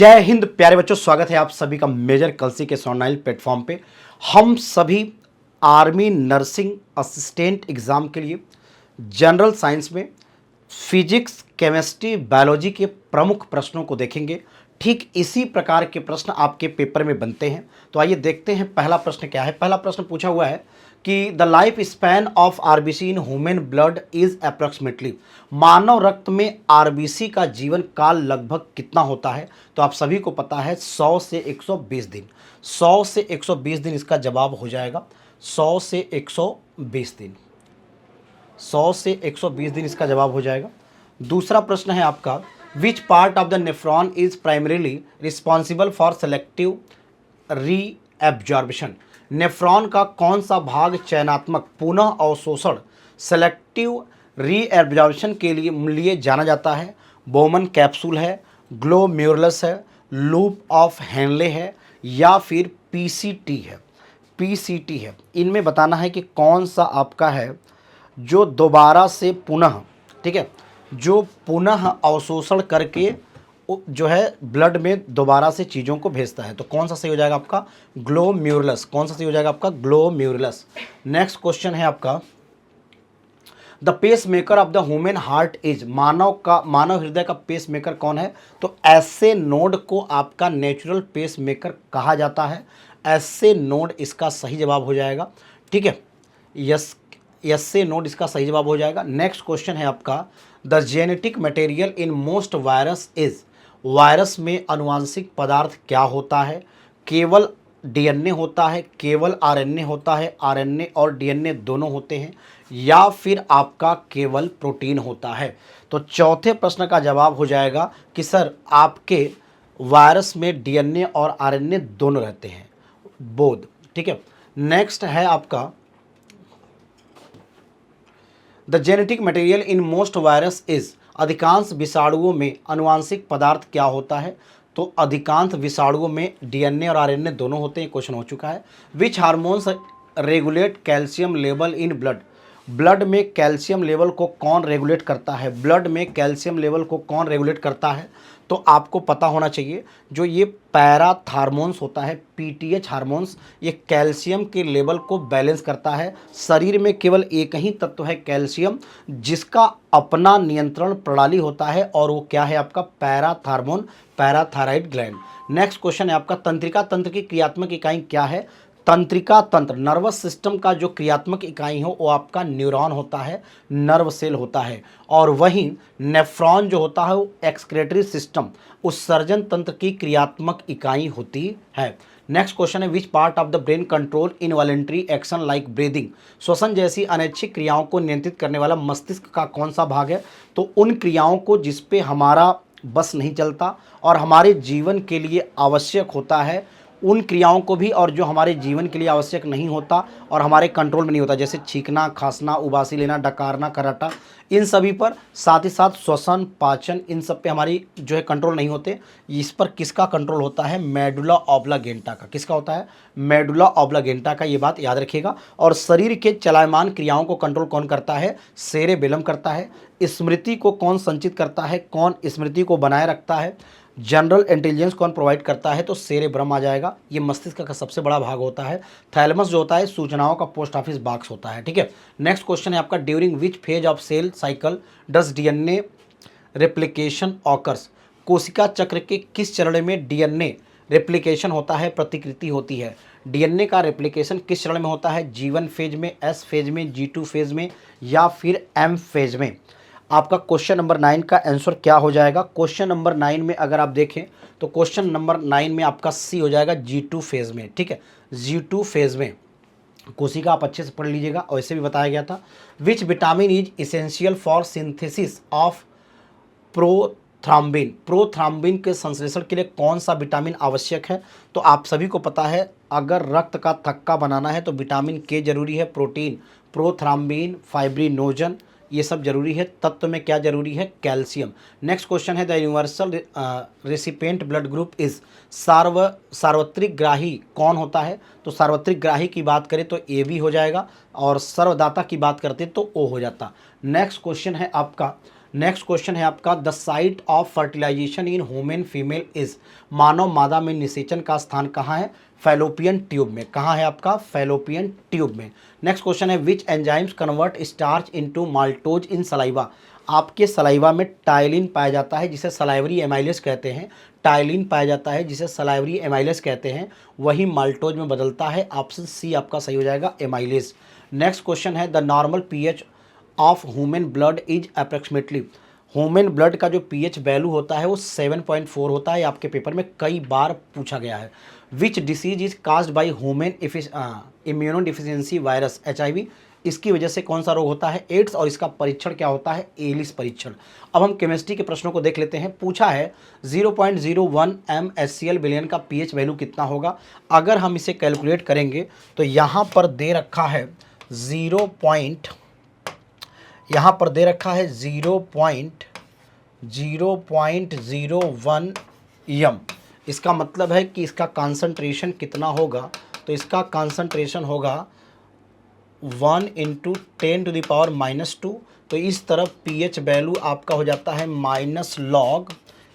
जय हिंद प्यारे बच्चों, स्वागत है आप सभी का मेजर कलसी के ऑनलाइन प्लेटफॉर्म पे। हम सभी आर्मी नर्सिंग असिस्टेंट एग्ज़ाम के लिए जनरल साइंस में फिजिक्स, केमिस्ट्री, बायोलॉजी के प्रमुख प्रश्नों को देखेंगे। ठीक इसी प्रकार के प्रश्न आपके पेपर में बनते हैं। तो आइए देखते हैं पहला प्रश्न क्या है। पहला प्रश्न पूछा हुआ है कि the life span of RBC in human blood is approximately, मानव रक्त में आरबीसी का जीवन काल लगभग कितना होता है। तो आप सभी को पता है 100 से 120 दिन। 100 से 120 दिन इसका जवाब हो जाएगा। 100 से 120 दिन, 100 से 120 दिन इसका जवाब हो जाएगा। दूसरा प्रश्न है आपका, which part of the nephron is primarily responsible for selective री एब्जॉर्बिशन। नेफ्रॉन का कौन सा भाग चयनात्मक पुनः अवशोषण सेलेक्टिव री एब्जॉर्बिशन के लिए जाना जाता है। बोमन कैप्सूल है, ग्लोमेरुलस है, लूप ऑफ हेनले है या फिर पीसीटी है। पीसीटी है। इनमें बताना है कि कौन सा आपका है जो दोबारा से पुनः, ठीक है, जो पुनः अवशोषण करके जो है ब्लड में दोबारा से चीज़ों को भेजता है। तो कौन सा सही हो जाएगा आपका? ग्लोमेरुलस। कौन सा सही हो जाएगा आपका? ग्लोमेरुलस। नेक्स्ट क्वेश्चन है आपका, the pacemaker of the human heart is, मानव हृदय का पेस मेकर कौन है? तो ऐसे नोड को आपका नेचुरल पेस मेकर कहा जाता है। ऐसे नोड इसका सही जवाब हो जाएगा। ठीक है, यस से नोड इसका सही जवाब हो जाएगा। नेक्स्ट क्वेश्चन है आपका, the genetic material in most virus is, virus में आनुवांशिक पदार्थ क्या होता है? केवल डीएनए होता है, केवल आरएनए होता है, आरएनए और डीएनए दोनों होते हैं, या फिर आपका केवल प्रोटीन होता है? तो चौथे प्रश्न का जवाब हो जाएगा कि सर आपके वायरस में डीएनए और आरएनए दोनों रहते हैं, बोध। ठीक है, नेक्स्ट है आपका, the genetic material in most virus is, अधिकांश विषाणुओं में आनुवांशिक पदार्थ क्या होता है? तो अधिकांश विषाणुओं में डीएनए और आरएनए दोनों होते हैं। क्वेश्चन हो चुका है। विच hormones regulate calcium level in blood, blood में कैल्शियम लेवल को कौन रेगुलेट करता है? ब्लड में कैल्शियम लेवल को कौन रेगुलेट करता है? तो आपको पता होना चाहिए, जो ये पैराथार्मोन्स होता है, पीटीएच हार्मोन्स, ये कैल्शियम के लेवल को बैलेंस करता है। शरीर में केवल एक ही तत्व है कैल्शियम जिसका अपना नियंत्रण प्रणाली होता है, और वो क्या है आपका? Parathormone, parathyroid gland. Next question है आपका, तंत्रिका तंत्र की क्रियात्मक इकाई क्या है? तंत्रिका तंत्र, नर्वस सिस्टम का जो क्रियात्मक इकाई हो वो आपका न्यूरॉन होता है, नर्व सेल होता है। और वहीं नेफ्रॉन जो होता है वो एक्सक्रेटरी सिस्टम, उत्सर्जन तंत्र की क्रियात्मक इकाई होती है। नेक्स्ट क्वेश्चन है, which part of the brain control involuntary action like breathing, श्वसन जैसी अनैच्छिक क्रियाओं को नियंत्रित करने वाला मस्तिष्क का कौन सा भाग है? तो उन क्रियाओं को जिस पे हमारा बस नहीं चलता और हमारे जीवन के लिए आवश्यक होता है, उन क्रियाओं को भी, और जो हमारे जीवन के लिए आवश्यक नहीं होता और हमारे कंट्रोल में नहीं होता, जैसे छींकना, खांसना, उबासी लेना, डकारना, कराटा, इन सभी पर, साथ ही साथ श्वसन, पाचन, इन सब पे हमारी जो है कंट्रोल नहीं होते। इस पर किसका कंट्रोल होता है? मेडुला ऑब्लागेंटा का। किसका होता है? मेडुला ऑब्लागेंटा का। ये बात याद रखिएगा। और शरीर के चलायमान क्रियाओं को कंट्रोल कौन करता है? सेरेबेलम करता है। स्मृति को कौन संचित करता है? कौन स्मृति को बनाए रखता है? जनरल इंटेलिजेंस कौन प्रोवाइड करता है? तो सेरेब्रम आ जाएगा। ये मस्तिष्क का सबसे बड़ा भाग होता है। थैलेमस जो होता है सूचनाओं का पोस्ट ऑफिस बॉक्स होता है। ठीक है, नेक्स्ट क्वेश्चन है आपका, during which phase of cell cycle does DNA replication occurs, कोशिका चक्र के किस चरण में डीएनए रेप्लिकेशन होता है, प्रतिकृति होती है? डीएनए का रेप्लिकेशन किस चरण में होता है? G1 फेज में, S फेज में, G2 फेज में, या फिर M फेज में? आपका क्वेश्चन नंबर 9 का आंसर क्या हो जाएगा? क्वेश्चन नंबर 9 में अगर आप देखें तो क्वेश्चन नंबर 9 में आपका सी हो जाएगा, G2 फेज में। ठीक है, G2 फेज में कोशिका आप अच्छे से पढ़ लीजिएगा, और ऐसे भी बताया गया था। Which vitamin is essential for synthesis of prothrombin, prothrombin के संश्लेषण के लिए कौन सा विटामिन आवश्यक है? तो आप सभी को पता है, अगर रक्त का थक्का बनाना है तो विटामिन के जरूरी है, प्रोटीन, प्रोथ्राम्बिन, फाइब्रिनोजन, ये सब जरूरी है। तत्व में क्या जरूरी है? कैल्शियम। नेक्स्ट क्वेश्चन है, the universal recipient blood group is, सार्वत्रिक ग्राही कौन होता है? तो सार्वत्रिक ग्राही की बात करें तो ए बी हो जाएगा, और सर्वदाता की बात करते तो ओ हो जाता। नेक्स्ट क्वेश्चन है आपका, नेक्स्ट क्वेश्चन है आपका the site of fertilization in human female is, मानव मादा में निषेचन का स्थान कहाँ है, फैलोपियन ट्यूब में। कहाँ है आपका, फैलोपियन ट्यूब में। नेक्स्ट क्वेश्चन है which enzymes convert starch into maltose in saliva, आपके सलाइवा में टाइलिन पाया जाता है जिसे सलाइवरी एमाइलेज कहते हैं, टाइलिन पाया जाता है जिसे सलाइवरी एमाइलेज कहते हैं, वही माल्टोज में बदलता है। ऑप्शन सी आपका सही हो जाएगा, एमाइलेज। नेक्स्ट क्वेश्चन है the normal pH of human blood is approximately, human blood का जो पीएच वैल्यू होता है वो 7.4 होता है, आपके पेपर में कई बार पूछा गया है। Which disease is caused by human immuno deficiency virus, HIV, इसकी वजह से कौन सा रोग होता है, एड्स, और इसका परीक्षण क्या होता है, एलिस परीक्षण। अब हम केमिस्ट्री के प्रश्नों को देख लेते हैं। पूछा है 0.01 MSCl बिलियन का पीएच वैल्यू कितना होगा। अगर हम इसे कैलकुलेट करेंगे तो यहाँ पर दे रखा है 0.01 m, इसका मतलब है कि इसका कॉन्सेंट्रेशन कितना होगा, तो इसका कॉन्सेंट्रेशन होगा 1 × 10⁻²। तो इस तरफ पीएच वैल्यू आपका हो जाता है -log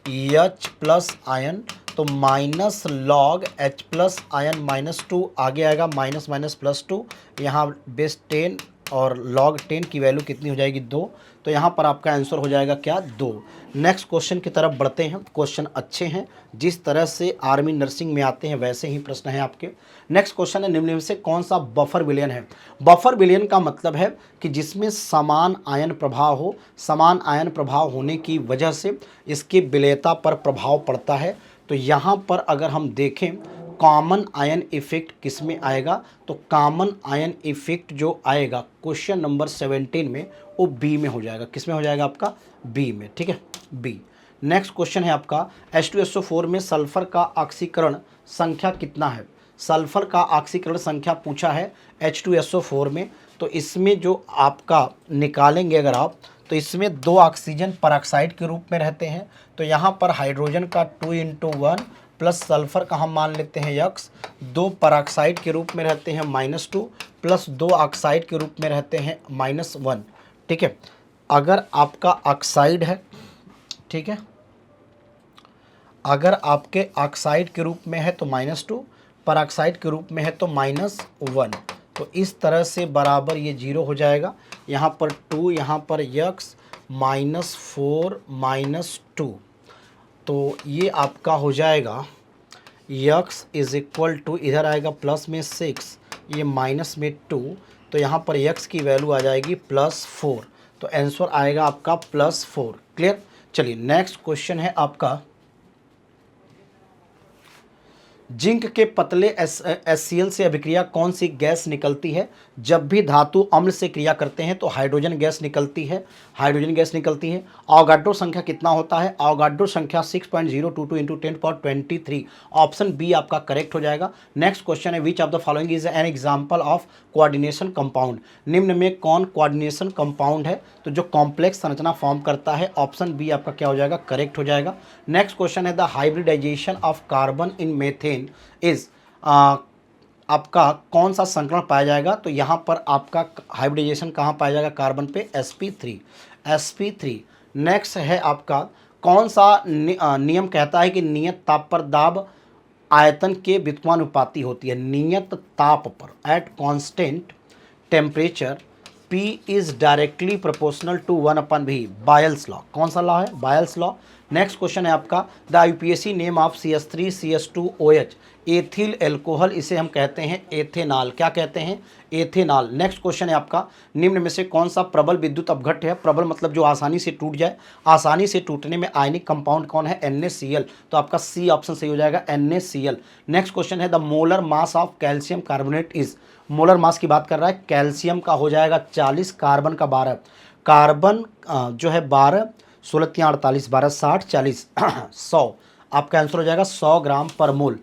H प्लस आयन, तो -log H प्लस आयन -2, आगे आएगा -+2, यहाँ बेस 10 और log 10 की वैल्यू कितनी हो जाएगी, 2। तो यहाँ पर आपका आंसर हो जाएगा क्या, 2। नेक्स्ट क्वेश्चन की तरफ बढ़ते हैं। क्वेश्चन अच्छे हैं, जिस तरह से आर्मी नर्सिंग में आते हैं वैसे ही प्रश्न हैं आपके। नेक्स्ट क्वेश्चन है निम्न में से कौन सा बफर विलयन है। बफर विलयन का मतलब है कि जिसमें समान आयन प्रभाव हो, समान आयन प्रभाव होने की वजह से इसकी विलयता पर प्रभाव पड़ता है। तो यहाँ पर अगर हम देखें कॉमन आयन इफेक्ट किस में आएगा, तो कॉमन आयन इफेक्ट जो आएगा क्वेश्चन नंबर 17 में वो बी में हो जाएगा। किस में हो जाएगा आपका, बी में, ठीक है, बी। नेक्स्ट क्वेश्चन है आपका H2SO4 में सल्फर का ऑक्सीकरण संख्या कितना है। सल्फर का ऑक्सीकरण संख्या पूछा है H2SO4 में, तो इसमें जो आपका निकालेंगे अगर आप, तो इसमें 2 ऑक्सीजन परऑक्साइड के रूप में रहते हैं। तो यहाँ पर हाइड्रोजन का 2 × 1 प्लस सल्फर का हम मान लेते हैं X, 2 परऑक्साइड के रूप में रहते हैं -2 प्लस 2 ऑक्साइड के रूप में रहते हैं -1, ठीक है। अगर आपका ऑक्साइड है, ठीक है, अगर आपके ऑक्साइड के रूप में है तो -2, परऑक्साइड के रूप में है तो -1, तो इस तरह से बराबर ये 0 हो जाएगा। यहाँ पर 2, यहाँ पर X, -4 -2, तो ये आपका हो जाएगा X = इधर आएगा प्लस में 6, ये माइनस में 2, तो यहाँ पर X की वैल्यू आ जाएगी +4, तो आंसर आएगा आपका +4। क्लियर। चलिए नेक्स्ट क्वेश्चन है आपका जिंक के पतले HCl से अभिक्रिया कौन सी गैस निकलती है। जब भी धातु अम्ल से क्रिया करते हैं तो हाइड्रोजन गैस निकलती है, हाइड्रोजन गैस निकलती है। अवोगाड्रो संख्या कितना होता है, अवोगाड्रो संख्या 6.022 × 10⁻23, ऑप्शन बी आपका करेक्ट हो जाएगा। नेक्स्ट क्वेश्चन है which of the following is an example of coordination compound, निम्न में कौन कोऑर्डिनेशन कंपाउंड है, तो जो कॉम्प्लेक्स संरचना फॉर्म करता है, ऑप्शन बी आपका क्या हो जाएगा, करेक्ट हो जाएगा। नेक्स्ट क्वेश्चन है the hybridisation of carbon in methane is, आपका कौन सा संकरण पाया जाएगा, तो यहाँ पर आपका हाइब्रिडाइजेशन कहाँ पाया जाएगा, कार्बन पे sp3। नेक्स्ट है आपका कौन सा नियम कहता है कि नियत ताप पर दाब आयतन के व्युत्क्रमानुपाती होती है। नियत ताप पर at constant temperature P is directly proportional to 1/v, Boyle's law. कौन सा लॉ है, बायल्स लॉ। नेक्स्ट क्वेश्चन है आपका the UPSC name of CH3CH2OH, ethyl alcohol, इसे हम कहते हैं एथेनॉल। क्या कहते हैं, एथेनॉल। नेक्स्ट क्वेश्चन है आपका निम्न में से कौन सा प्रबल विद्युत अपघट्य है। प्रबल मतलब जो आसानी से टूट जाए, आसानी से टूटने में आयनिक कंपाउंड कौन है, NaCl, तो आपका सी ऑप्शन सही हो जाएगा, NaCl। नेक्स्ट क्वेश्चन है the molar mass of calcium carbonate is, molar mass की बात कर रहा है, कैल्शियम का हो जाएगा 40, कार्बन का 12, कार्बन जो है 12, 16 × 48, 12 60 40 100, आपका आंसर हो जाएगा 100 ग्राम पर मोल।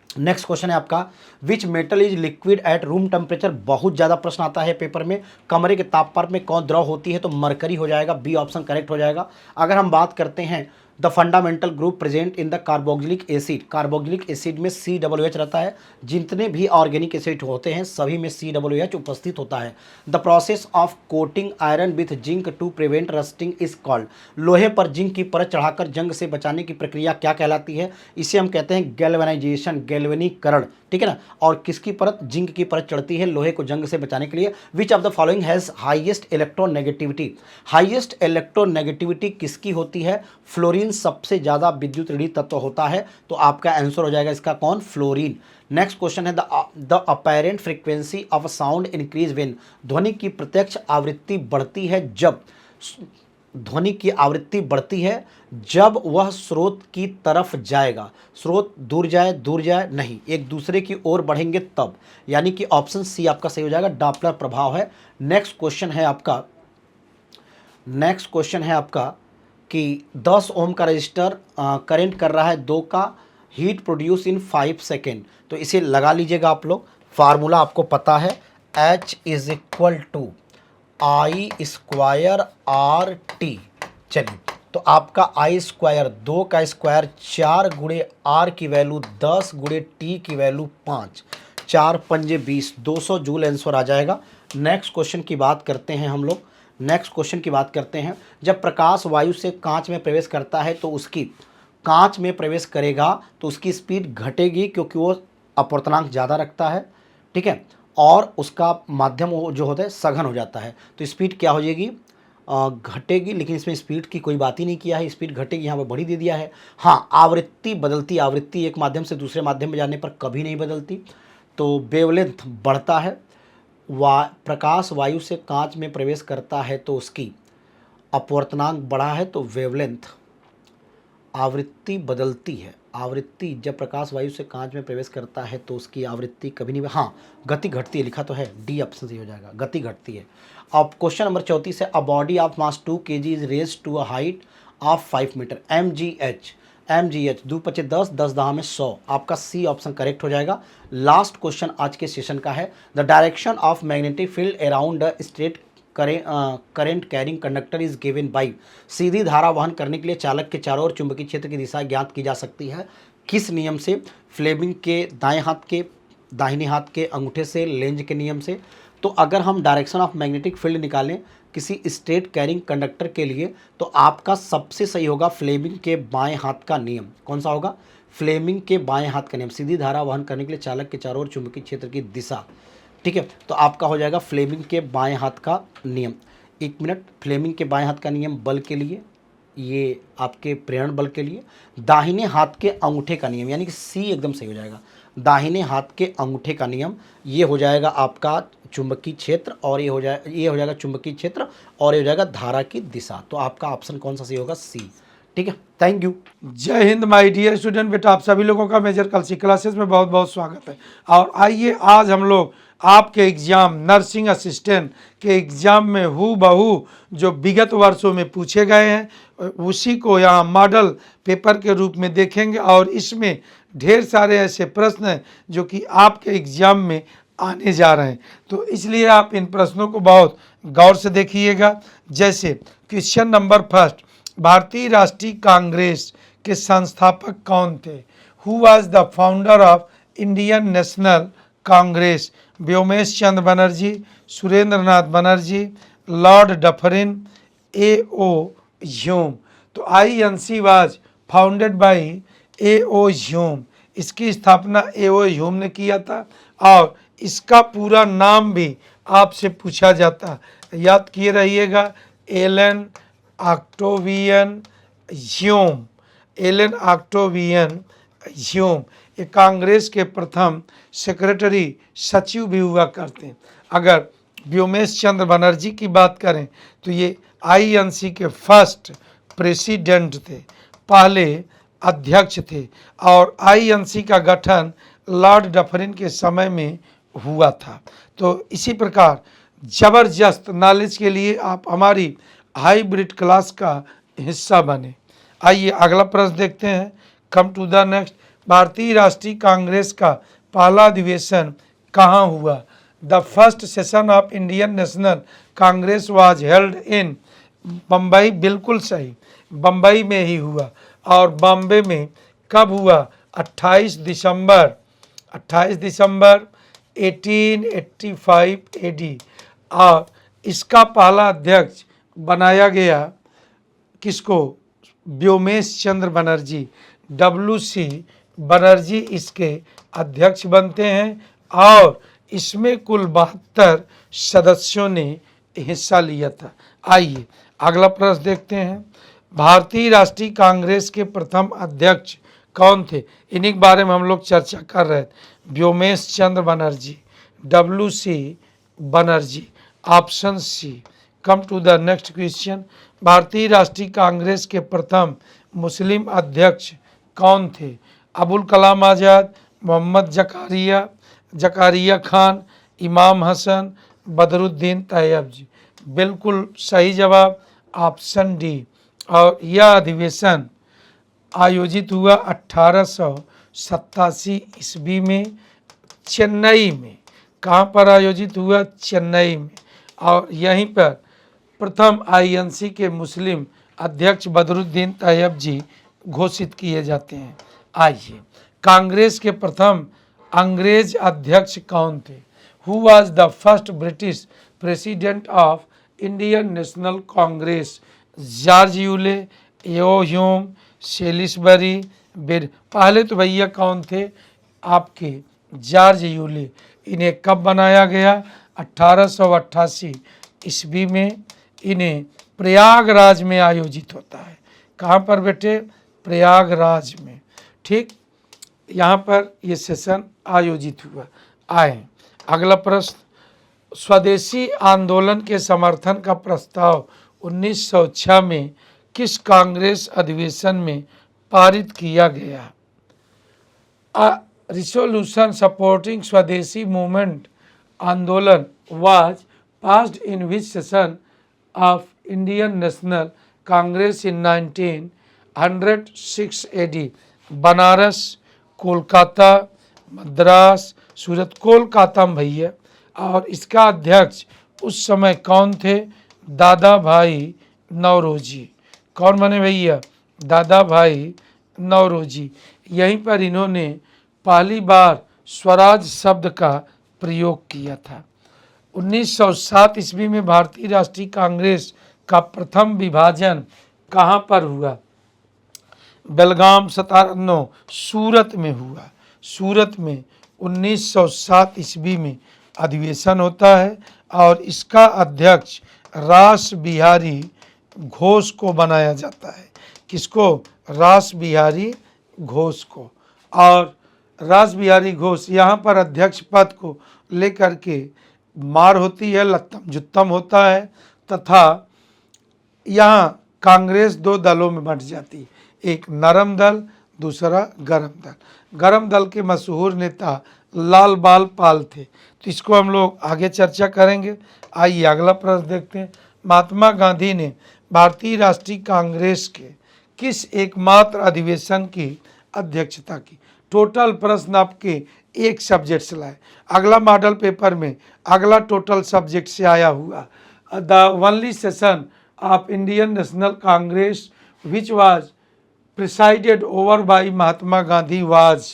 नेक्स्ट क्वेश्चन है आपका which metal is liquid at room temperature, बहुत ज़्यादा प्रश्न आता है पेपर में, कमरे के तापमान में कौन द्रव होती है, तो मरकरी हो जाएगा, बी ऑप्शन करेक्ट हो जाएगा। अगर हम बात करते हैं the fundamental group present in the carboxylic acid, carboxylic acid में COOH रहता है, जितने भी ऑर्गेनिक एसिड होते हैं सभी में COOH उपस्थित होता है। The process of coating iron with zinc to prevent rusting is called, लोहे पर जिंक की परत चढ़ाकर जंग से बचाने की प्रक्रिया क्या कहलाती है? इसे हम कहते हैं गैल्वेनाइजेशन, गैल्वेनीकरण, ठीक है ना। और किसकी परत? जिंक की परत चढ़ती है लोहे को जंग से बचाने के लिए। Which of the following has highest electronegativity, highest electronegativity किसकी होती है? फ्लोरीन सबसे ज्यादा विद्युत ऋणी तत्व होता है, तो आपका आंसर हो जाएगा इसका कौन? फ्लोरीन। नेक्स्ट क्वेश्चन है the apparent frequency of sound increase when, ध्वनि की प्रत्यक्ष आवृत्ति बढ़ती है जब, ध्वनि की आवृत्ति बढ़ती है जब वह स्रोत की तरफ जाएगा, स्रोत दूर जाए नहीं, एक दूसरे की ओर बढ़ेंगे तब, यानी कि ऑप्शन सी आपका सही हो जाएगा, डॉपलर प्रभाव है। नेक्स्ट क्वेश्चन है आपका कि 10 ओम का रजिस्टर करंट कर रहा है 2 का, हीट प्रोड्यूस इन 5 सेकेंड, तो इसे लगा लीजिएगा आप लोग, फार्मूला आपको पता है, H is equal to I square R T. चलिए, तो आपका आई स्क्वायर 2 का स्क्वायर 4 गुणे आर की वैल्यू 10 गुणे टी की वैल्यू 5, 4 पंजे 20, 200 जूल आंसर आ जाएगा। नेक्स्ट क्वेश्चन की बात करते हैं हम लोग, नेक्स्ट क्वेश्चन की बात करते हैं। जब प्रकाश वायु से कांच में प्रवेश करता है तो उसकी, कांच में प्रवेश करेगा तो उसकी स्पीड घटेगी क्योंकि वो अपवर्तनांक ज़्यादा रखता है, ठीक है, और उसका माध्यम जो होता है सघन हो जाता है, तो स्पीड क्या हो जाएगी? घटेगी, लेकिन इसमें स्पीड की कोई बात ही नहीं किया है, स्पीड घटेगी यहाँ पर बढ़ी दे दिया है। हाँ, आवृत्ति बदलती, आवृत्ति एक माध्यम से दूसरे माध्यम में जाने पर कभी नहीं बदलती, तो वेवलेंथ बढ़ता है। प्रकाश वायु से कांच में प्रवेश करता है तो उसकी अपवर्तनांक बढ़ा है, तो वेवलेंथ, आवृत्ति बदलती है, आवृत्ति जब प्रकाश वायु से कांच में प्रवेश करता है तो उसकी आवृत्ति कभी नहीं, हाँ गति घटती है, लिखा तो है, डी ऑप्शन सही हो जाएगा, गति घटती है। अब क्वेश्चन नंबर 34 है, a body of mass 2 kg is raise to a height of 5 metre, mgh 2 पचे 10, 10 दहा में 100, आपका सी ऑप्शन करेक्ट हो जाएगा। लास्ट क्वेश्चन आज के सेशन का है, the direction of magnetic field around the straight current carrying conductor is given by, सीधी धारा वहन करने के लिए चालक के चारों ओर चुंबकीय क्षेत्र की दिशा ज्ञात की जा सकती है किस नियम से? फ्लेमिंग के दाएं हाथ के, दाहिने हाथ के अंगूठे से, लेंज के नियम से। तो अगर हम डायरेक्शन ऑफ मैग्नेटिक फील्ड निकालें किसी स्ट्रेट कैरिंग कंडक्टर के लिए तो आपका सबसे सही होगा फ्लेमिंग के बाएं हाथ का नियम। कौन सा होगा? फ्लेमिंग के बाएं हाथ का नियम, सीधी धारा वहन करने के लिए चालक के चारों ओर चुंबकीय क्षेत्र की दिशा, ठीक है, तो आपका हो जाएगा फ्लेमिंग के बाएं हाथ का नियम। एक मिनट, फ्लेमिंग के बाएं हाथ का नियम बल के लिए, ये आपके प्रेरण बल के लिए, दाहिने हाथ के अंगूठे का नियम, यानी कि सी एकदम सही हो जाएगा, दाहिने हाथ के अंगूठे का नियम, ये हो जाएगा आपका चुंबकीय क्षेत्र, और ये हो जाएगा चुंबकीय क्षेत्र, और ये हो जाएगा धारा की दिशा, तो आपका ऑप्शन कौन सा सही होगा? सी, ठीक है, थैंक यू। जय हिंद माय डियर स्टूडेंट, बेटा आप सभी लोगों का मेजर कलसी क्लासेस में बहुत बहुत स्वागत है। और आइए आज हम लोग आपके एग्जाम नर्सिंग असिस्टेंट के एग्जाम में हूबहू जो विगत वर्षों में पूछे गए हैं उसी को यहाँ मॉडल पेपर के रूप में देखेंगे, और इसमें ढेर सारे ऐसे प्रश्न हैं जो कि आपके एग्जाम में आने जा रहे हैं, तो इसलिए आप इन प्रश्नों को बहुत गौर से देखिएगा। जैसे क्वेश्चन नंबर फर्स्ट, भारतीय राष्ट्रीय कांग्रेस के संस्थापक कौन थे? Who was the founder of Indian national Congress? Womesh Chandra Banerjee, Surendra Nath Banerjee, lord Dufferin, A.O. Hume. तो INC was founded by A.O. Hume, इसकी स्थापना A.O. ह्यूम ने किया था, और इसका पूरा नाम भी आपसे पूछा जाता है, याद किए रहिएगा, Allan Octavian Hume, Allan Octavian Hume. ये कांग्रेस के प्रथम सेक्रेटरी सचिव भी हुआ करते हैं। अगर व्योमेश चंद्र बनर्जी की बात करें तो ये INC के फर्स्ट प्रेसिडेंट थे, पहले अध्यक्ष थे, और INC का गठन लॉर्ड डफरिन के समय में हुआ था। तो इसी प्रकार ज़बरदस्त नॉलेज के लिए आप हमारी हाइब्रिड क्लास का हिस्सा बने। आइए अगला प्रश्न देखते हैं। कम टू द नेक्स्ट, भारतीय राष्ट्रीय कांग्रेस का पहला अधिवेशन कहाँ हुआ? The first session of Indian national Congress was held in Bombay, बिल्कुल सही, बम्बई में ही हुआ। और बॉम्बे में कब हुआ? 28 दिसंबर 1885 एडी। और इसका पहला अध्यक्ष बनाया गया किसको? व्योमेश चंद्र बनर्जी, WC बनर्जी इसके अध्यक्ष बनते हैं और इसमें कुल 72 सदस्यों ने हिस्सा लिया था। आइए अगला प्रश्न देखते हैं। भारतीय राष्ट्रीय कांग्रेस के प्रथम अध्यक्ष कौन थे? इन्हीं के बारे में हम लोग चर्चा कर रहे थे। Vyomesh Chandra Banerjee, WC Banerjee. Option C. Come to the next question. भारतीय राष्ट्रीय कांग्रेस के प्रथम मुस्लिम अध्यक्ष कौन थे? अबुल कलाम आज़ाद, मोहम्मद जकारिया खान, इमाम हसन, बदरुद्दीन तैयब जी। बिल्कुल सही जवाब ऑप्शन डी। और यह अधिवेशन आयोजित हुआ 1887 ईस्वी में चेन्नई में। कहाँ पर आयोजित हुआ? चेन्नई में। और यहीं पर प्रथम INC के मुस्लिम अध्यक्ष बदरुद्दीन तैयब जी घोषित किए जाते हैं। आइए कांग्रेस के प्रथम अंग्रेज अध्यक्ष कौन थे? Who was the first British president of Indian national Congress? George Yule, yo Hume, Salisbury, बिर। पहले तो भैया कौन थे आपके? George Yule. इन्हें कब बनाया गया? 1888 ईस्वी में। इन्हें प्रयागराज में आयोजित होता है। कहाँ पर बेटे? प्रयागराज में। ठीक, यहाँ पर ये सेशन आयोजित हुआ। आए अगला प्रश्न। स्वदेशी आंदोलन के समर्थन का प्रस्ताव 1906 में किस कांग्रेस अधिवेशन में पारित किया गया? रिसोल्यूशन सपोर्टिंग स्वदेशी मूवमेंट आंदोलन was passed in which session of Indian National Congress in 1906 AD? Banaras, Kolkata, Madras, Surat. Kolkata में भैया। और इसका अध्यक्ष उस समय कौन थे? दादा भाई नौरोजी। कौन बने भैया? दादा भाई नौरोजी। यहीं पर इन्होंने पहली बार स्वराज शब्द का प्रयोग किया था। 1907 ईस्वी में भारतीय राष्ट्रीय कांग्रेस का प्रथम विभाजन कहाँ पर हुआ? बेलगाम, सूरत में हुआ। सूरत में 1907 ईस्वी में अधिवेशन होता है और इसका अध्यक्ष रास बिहारी घोष को बनाया जाता है। किसको? रास बिहारी घोष को। और रास बिहारी घोष यहाँ पर अध्यक्ष पद को लेकर के मार होती है, लत्तम जुत्तम होता है तथा यहाँ कांग्रेस दो दलों में बंट जाती है, एक नरम दल, दूसरा गरम दल। गरम दल के मशहूर नेता लाल बाल पाल थे, तो इसको हम लोग आगे चर्चा करेंगे। आइए अगला प्रश्न देखते हैं। महात्मा गांधी ने भारतीय राष्ट्रीय कांग्रेस के किस एकमात्र अधिवेशन की अध्यक्षता की? टोटल प्रश्न आपके एक सब्जेक्ट से लाए। अगला मॉडल पेपर में अगला टोटल सब्जेक्ट से आया हुआ। The only session of Indian national Congress which was presided over by Mahatma Gandhi was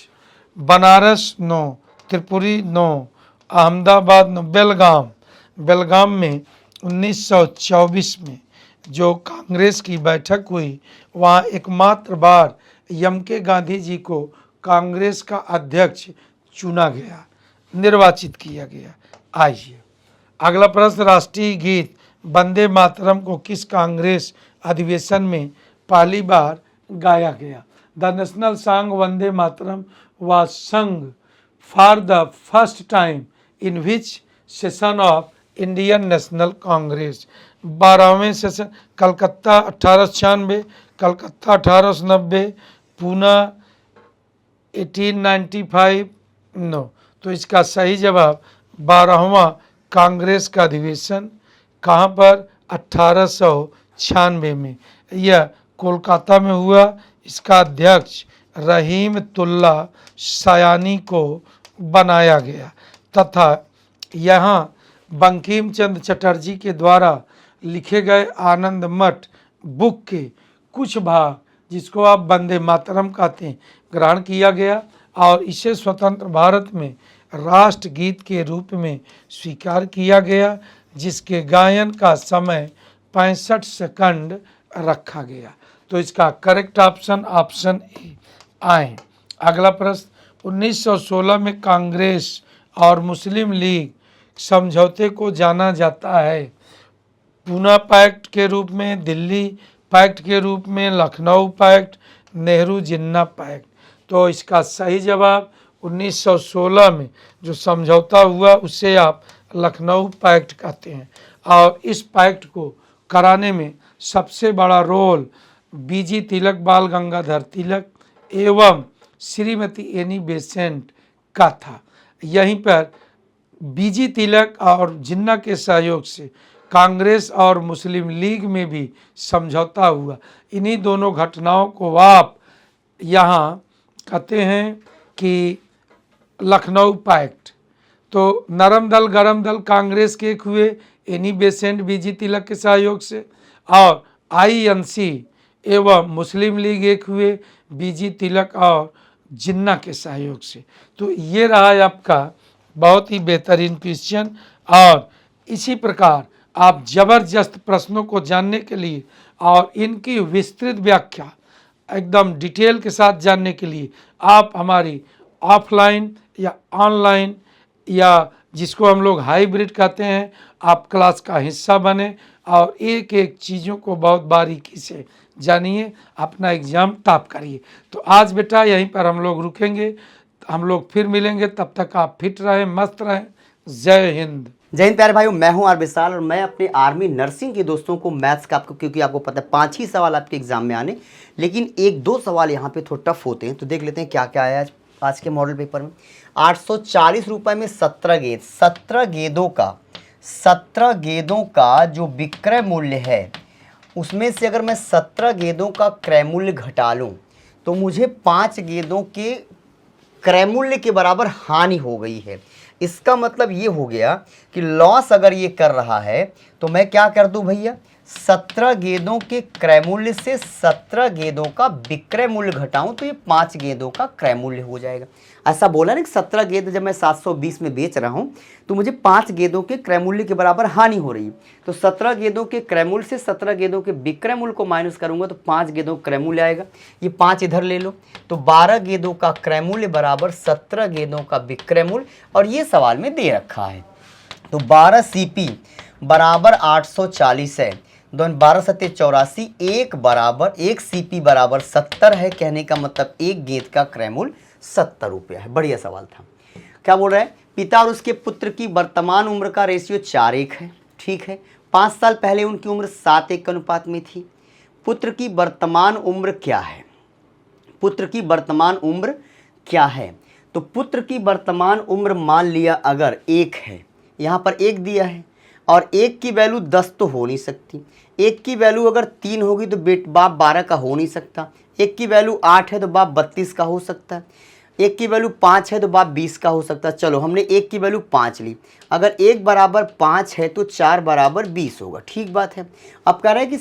Banaras no, Tripuri no, Ahmedabad no, Belgaum. Belgaum में 1924 में जो कांग्रेस की बैठक हुई वहाँ एकमात्र बार यमके गांधी जी को कांग्रेस का अध्यक्ष चुना गया, निर्वाचित किया गया। आइए अगला प्रश्न। राष्ट्रीय गीत वंदे मातरम को किस कांग्रेस अधिवेशन में पहली बार गाया गया? The national song Vande Mataram was sung for the first time in which session of Indian national Congress? 12वें सेशन। कलकत्ता 1896, कलकत्ता 1890, पूना 1895। नो, तो इसका सही जवाब 12वां कांग्रेस का अधिवेशन कहाँ पर? 1896 में। यह कोलकाता में हुआ। इसका अध्यक्ष रहीमतुल्ला सयानी को बनाया गया तथा यहाँ बंकिम चंद्र चटर्जी के द्वारा लिखे गए आनंद मठ बुक के कुछ भाग जिसको आप वंदे मातरम कहते हैं, ग्रहण किया गया और इसे स्वतंत्र भारत में राष्ट्रगीत के रूप में स्वीकार किया गया, जिसके गायन का समय 65 सेकंड रखा गया। तो इसका करेक्ट ऑप्शन ऑप्शन ए आए। अगला प्रश्न, 1916 में कांग्रेस और मुस्लिम लीग समझौते को जाना जाता है पूना पैक्ट के रूप में, दिल्ली पैक्ट के रूप में, लखनऊ पैक्ट, नेहरू जिन्ना पैक्ट। तो इसका सही जवाब 1916 में जो समझौता हुआ उसे आप लखनऊ पैक्ट कहते हैं। और इस पैक्ट को कराने में सबसे बड़ा रोल बीजी तिलक, बाल गंगाधर तिलक एवं श्रीमती एनी बेसेंट का था। यहीं पर बीजी तिलक और जिन्ना के सहयोग से कांग्रेस और मुस्लिम लीग में भी समझौता हुआ। इन्हीं दोनों घटनाओं को आप यहाँ कहते हैं कि लखनऊ पैक्ट। तो नरम दल गरम दल कांग्रेस के एक हुए एनी बेसेंट बीजी तिलक के सहयोग से, और INC एवं मुस्लिम लीग एक हुए बीजी तिलक और जिन्ना के सहयोग से। तो ये रहा है आपका बहुत ही बेहतरीन क्वेश्चन। और इसी प्रकार आप ज़बरदस्त प्रश्नों को जानने के लिए और इनकी विस्तृत व्याख्या एकदम डिटेल के साथ जानने के लिए आप हमारी ऑफलाइन या ऑनलाइन या जिसको हम लोग हाइब्रिड कहते हैं, आप क्लास का हिस्सा बने और एक एक चीज़ों को बहुत बारीकी से जानिए, अपना एग्ज़ाम टॉप करिए। तो आज बेटा यहीं पर हम लोग रुकेंगे, हम लोग फिर मिलेंगे, तब तक आप फिट रहें, मस्त रहें। जय हिंद। जय हिंद प्यारे भाइयों, मैं हूं आर विशाल और मैं अपने आर्मी नर्सिंग के दोस्तों को मैथ्स का आपको, क्योंकि आपको पता है 5 ही सवाल आपके एग्जाम में आने, लेकिन 1-2 सवाल यहाँ पे थोड़ा टफ होते हैं। तो देख लेते हैं क्या क्या आया आज के मॉडल पेपर में। 840 रुपये में 17 गेंद, 17 गेंदों का जो विक्रय मूल्य है, उसमें से अगर मैं 17 गेंदों का क्रय मूल्य घटा लूँ तो मुझे 5 गेंदों के क्रय मूल्य के बराबर हानि हो गई है। इसका मतलब ये हो गया कि लॉस अगर ये कर रहा है तो मैं क्या कर दूं भैया, 17 गेंदों के क्रय मूल्य से 17 गेंदों का विक्रय मूल्य घटाऊं तो ये 5 गेंदों का क्रय मूल्य हो जाएगा। ऐसा बोला ना कि 17 गेंद जब मैं 720 में बेच रहा हूं तो मुझे 5 गेंदों के क्रय मूल्य के बराबर हानि हो रही है। तो 17 गेंदों के क्रय मूल्य से 17 गेंदों के विक्रय मूल्य को माइनस करूंगा तो 5 गेंदों का क्रय मूल्य आएगा। ये 5 इधर ले लो तो 12 गेंदों का क्रय मूल्य बराबर 17 गेंदों का विक्रय मूल्य, और ये सवाल में दे रखा है। तो 12 CP बराबर 840 है, 12 सत्ते 84, 1 CP बराबर 70 है। कहने का मतलब एक गेंद का क्रय मूल्य 70 रुपया है। बढ़िया सवाल था। क्या बोल रहा है, पिता और उसके पुत्र की वर्तमान उम्र का रेशियो 4:1 है। ठीक है, 5 साल पहले उनकी उम्र 7:1 के अनुपात में थी। पुत्र की वर्तमान उम्र क्या है, पुत्र की वर्तमान उम्र क्या है? तो पुत्र की वर्तमान उम्र मान लिया अगर 1 है, यहाँ पर 1 दिया है और 1 की वैल्यू 10 तो हो नहीं सकती, 1 की वैल्यू अगर 3 होगी तो बाप 12 का हो नहीं सकता, 1 की वैल्यू 8 है तो बाप 32 का हो सकता है, 1 की वैल्यू 5 है तो बाप 20 का हो सकता है। चलो हमने 1 की वैल्यू 5 ली, अगर 1 बराबर 5 है तो 4 बराबर 20 होगा। ठीक बात है। अब कह रहा है कि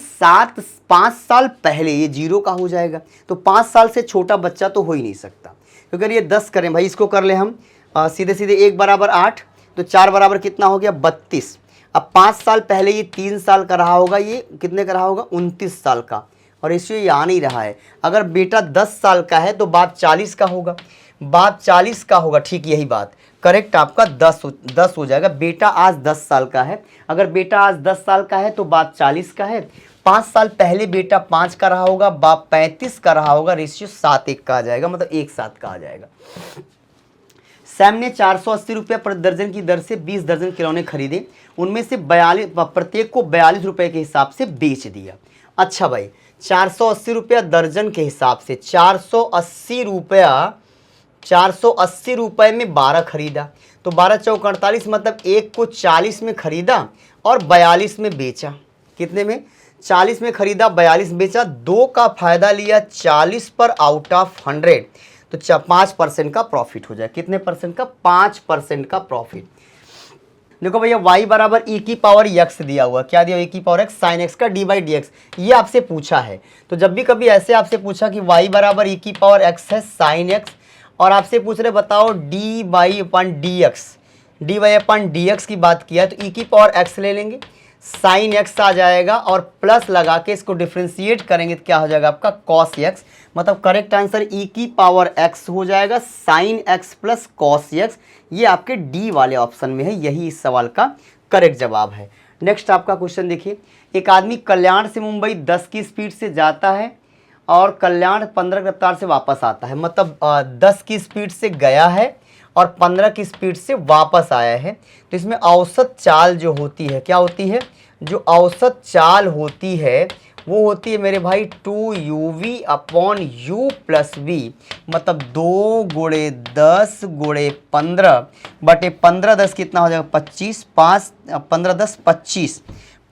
5 साल पहले ये 0 का हो जाएगा, तो 5 साल से छोटा बच्चा तो हो ही नहीं सकता। तो अगर ये 10 करें भाई, इसको कर ले हम सीधे सीधे 1 बराबर 8 तो 4 बराबर कितना हो गया 32। अब 5 साल पहले ये 3 साल का रहा होगा, ये कितने का रहा होगा 29 साल का, और रेशियो ये आ नहीं रहा है। अगर बेटा 10 साल का है तो बाप 40 का होगा, बाप 40 का होगा। ठीक यही बात, करेक्ट आपका 10 हो जाएगा। बेटा आज 10 साल का है, अगर बेटा आज 10 साल का है तो बाप 40 का है। 5 साल पहले बेटा 5 का रहा होगा, बाप 35 का रहा होगा, रेशियो 7:1 का आ जाएगा, मतलब 1:7 का आ जाएगा। सैम ने 480 रुपये प्रति दर्जन की दर से 20 दर्जन खिलौने खरीदे, उनमें से 42 प्रत्येक को 42 रुपये के हिसाब से बेच दिया। अच्छा भाई, 480 रुपया दर्जन के हिसाब से 480 रुपये में 12 खरीदा, तो 12 चौक 48, मतलब एक को 40 में खरीदा और 42 में बेचा। कितने में? 40 में खरीदा, 42 में बेचा, 2 का फायदा लिया 40 पर आउट ऑफ 100, तो 5% का प्रॉफिट हो जाए। कितने परसेंट का? 5% का प्रॉफिट। देखो भैया y बराबर e की पावर x दिया हुआ, क्या दिया, e की पावर x साइन x का d/dx, ये आपसे पूछा है। तो जब भी कभी ऐसे आपसे पूछा कि y बराबर e की पावर x है साइन x, और आपसे पूछ रहे बताओ dy/dx की बात किया तो e की पावर x ले लेंगे, साइन x आ जाएगा और प्लस लगा के इसको डिफ्रेंशिएट करेंगे तो क्या हो जाएगा आपका कॉस x। मतलब करेक्ट आंसर e की पावर x हो जाएगा sine x plus cos x। ये आपके डी वाले ऑप्शन में है, यही इस सवाल का करेक्ट जवाब है। नेक्स्ट आपका क्वेश्चन देखिए, एक आदमी कल्याण से मुंबई 10 की स्पीड से जाता है और कल्याण 15 की रफ्तार से वापस आता है। मतलब 10 की स्पीड से गया है और 15 की स्पीड से वापस आया है। तो इसमें औसत चाल जो होती है, क्या होती है, जो औसत चाल होती है वो होती है मेरे भाई 2uv upon u plus we. मतलब 2 गुणे 10 गुणे 15 बटे 15 10 कितना हो जाएगा 25, 5 15 10 25,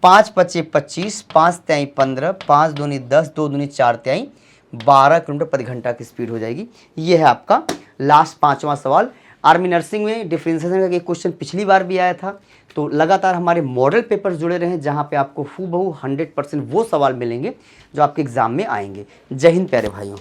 5 पचे 25, 5 त्याई 15, 5 दूनी 10, 2 दूनी 4 त्याई 12 किलोमीटर प्रति घंटा की स्पीड हो जाएगी। ये है आपका लास्ट 5वां सवाल। आर्मी नर्सिंग में डिफरेंशिएशन का एक क्वेश्चन पिछली बार भी आया था। तो लगातार हमारे मॉडल पेपर जुड़े रहें जहां पे आपको हूबहू 100% वो सवाल मिलेंगे जो आपके एग्जाम में आएंगे। जय हिंद प्यारे भाइयों।